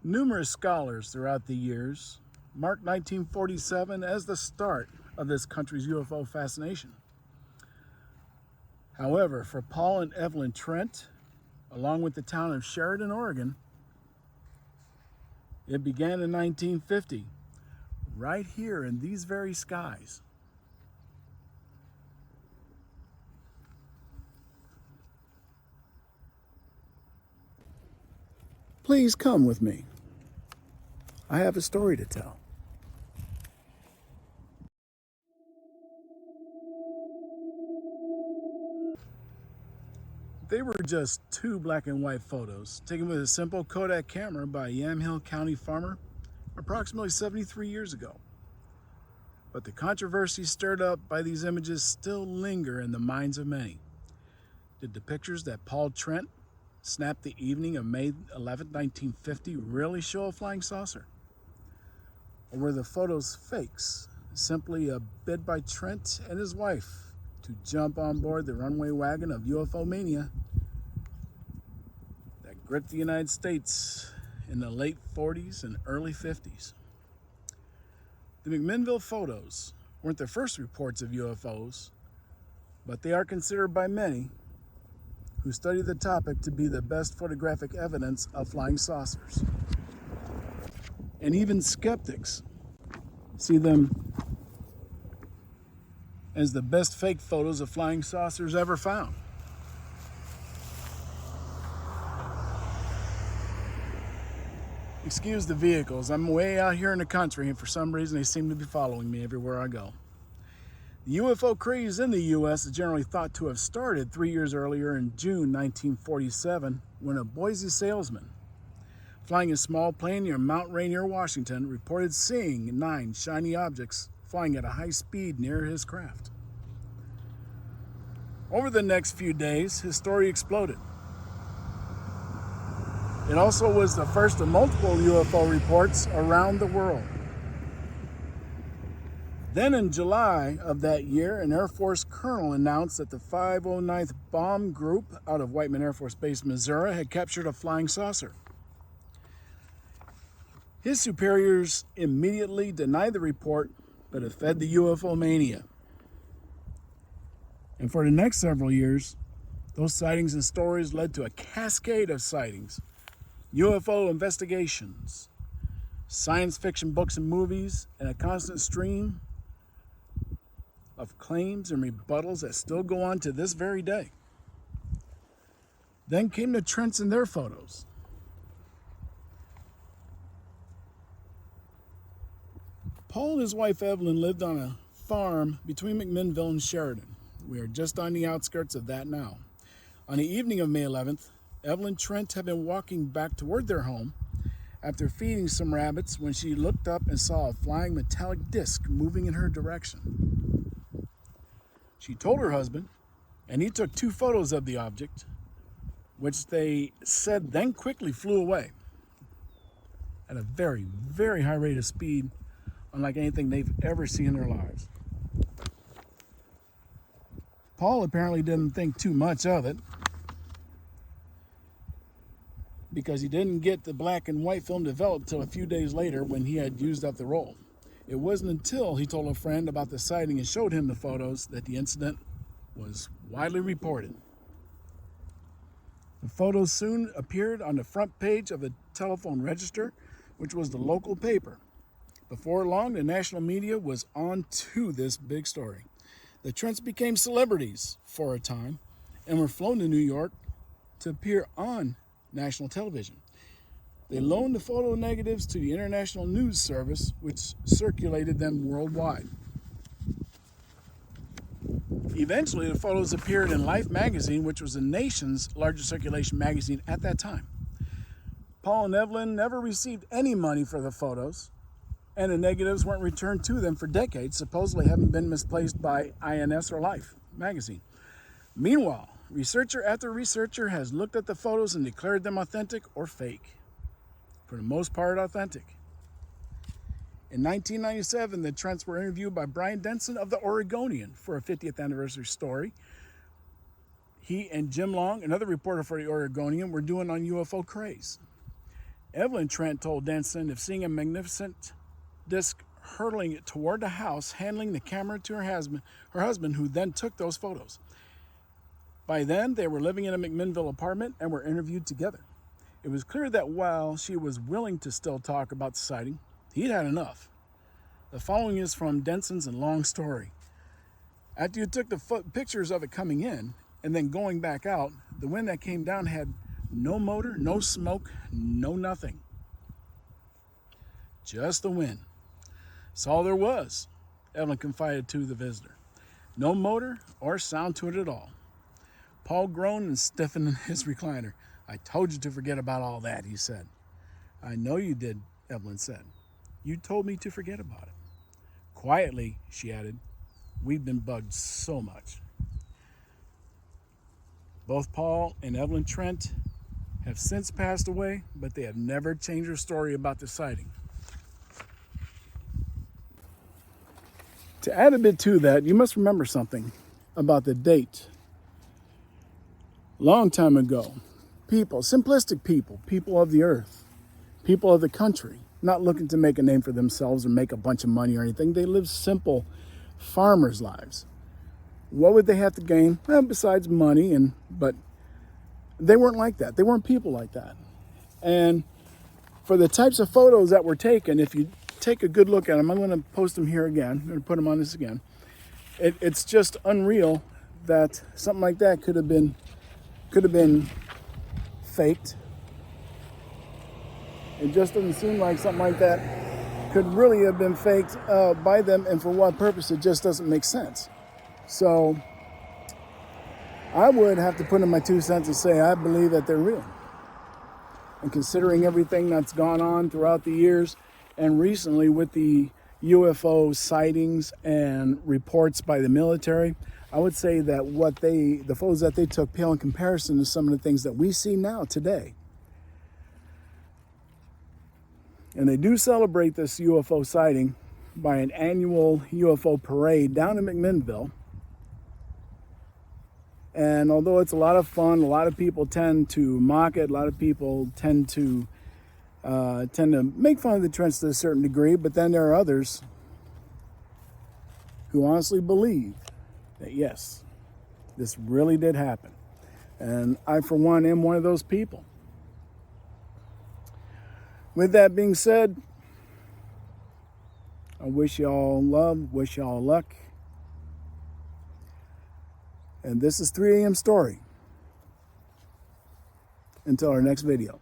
Numerous scholars throughout the years mark 1947 as the start of this country's UFO fascination. However, for Paul and Evelyn Trent, along with the town of Sheridan, Oregon, it began in 1950, right here in these very skies. Please come with me. I have a story to tell. They were just two black and white photos taken with a simple Kodak camera by a Yamhill County farmer approximately 73 years ago. But the controversy stirred up by these images still linger in the minds of many. Did the pictures that Paul Trent snapped the evening of May 11, 1950 really show a flying saucer? Or were the photos fakes, simply a bid by Trent and his wife to jump on board the runway wagon of UFO mania that gripped the United States in the late 40s and early 50s? The McMinnville photos weren't the first reports of UFOs, but they are considered by many who study the topic to be the best photographic evidence of flying saucers. And even skeptics see them as the best fake photos of flying saucers ever found. Excuse the vehicles. I'm way out here in the country, and for some reason they seem to be following me everywhere I go. The UFO craze in the U.S. is generally thought to have started 3 years earlier in June 1947, when a Boise salesman flying a small plane near Mount Rainier, Washington, reported seeing 9 shiny objects flying at a high speed near his craft. Over the next few days, his story exploded. It also was the first of multiple UFO reports around the world. Then in July of that year, an Air Force colonel announced that the 509th Bomb Group out of Whiteman Air Force Base, Missouri, had captured a flying saucer. His superiors immediately denied the report, but it fed the UFO mania. And for the next several years, those sightings and stories led to a cascade of sightings, UFO investigations, science fiction books and movies, and a constant stream of claims and rebuttals that still go on to this very day. Then came the Trents and their photos. Paul and his wife Evelyn lived on a farm between McMinnville and Sheridan. We are just on the outskirts of that now. On the evening of May 11th, Evelyn Trent had been walking back toward their home after feeding some rabbits when she looked up and saw a flying metallic disc moving in her direction. She told her husband, and he took 2 photos of the object, which they said then quickly flew away at a very, very high rate of speed, unlike anything they've ever seen in their lives. Paul apparently didn't think too much of it, because he didn't get the black and white film developed till a few days later when he had used up the roll. It wasn't until he told a friend about the sighting and showed him the photos that the incident was widely reported. The photos soon appeared on the front page of the Telephone Register, which was the local paper. Before long, the national media was on to this big story. The Trents became celebrities for a time and were flown to New York to appear on national television. They loaned the photo negatives to the International News Service, which circulated them worldwide. Eventually, the photos appeared in Life magazine, which was the nation's largest circulation magazine at that time. Paul and Evelyn never received any money for the photos, and the negatives weren't returned to them for decades, supposedly having been misplaced by INS or Life magazine. Meanwhile, researcher after researcher has looked at the photos and declared them authentic or fake. For the most part, authentic. In 1997, the Trents were interviewed by Brian Denson of the Oregonian for a 50th anniversary story. He and Jim Long, another reporter for the Oregonian, were doing on UFO craze. Evelyn Trent told Denson of seeing a magnificent disc hurtling toward the house, handing the camera to her husband, who then took those photos. By then, they were living in a McMinnville apartment and were interviewed together. It was clear that while she was willing to still talk about the sighting, he'd had enough. The following is from Denson's and long story. After you took the pictures of it coming in and then going back out, the wind that came down had no motor, no smoke, no nothing. Just the wind. That's all there was, Evelyn confided to the visitor. No motor or sound to it at all. Paul groaned and stiffened in his recliner. I told you to forget about all that, he said. I know you did, Evelyn said. You told me to forget about it. Quietly, she added, we've been bugged so much. Both Paul and Evelyn Trent have since passed away, but they have never changed their story about the sighting. To add a bit to that, you must remember something about the date. Long time ago, people, simplistic people of the earth, people of the country, not looking to make a name for themselves or make a bunch of money or anything. They lived simple farmers' lives. What would they have to gain? Well, besides money, but they weren't like that. They weren't people like that. And for the types of photos that were taken, if you take a good look at them, I'm going to post them here again. I'm going to put them on this again. It's just unreal that something like that could have been faked. It just doesn't seem like something like that could really have been faked by them, and for what purpose, it just doesn't make sense. So I would have to put in my 2 cents and say I believe that they're real. And considering everything that's gone on throughout the years and recently with the UFO sightings and reports by the military, I would say that the photos that they took pale in comparison to some of the things that we see now today. And they do celebrate this UFO sighting by an annual UFO parade down in McMinnville. And although it's a lot of fun, a lot of people tend to mock it. A lot of people tend to make fun of the Trents to a certain degree. But then there are others who honestly believe that, yes, this really did happen. And I, for one, am one of those people. With that being said, I wish you all love, wish you all luck. And this is 3 a.m. Story. Until our next video.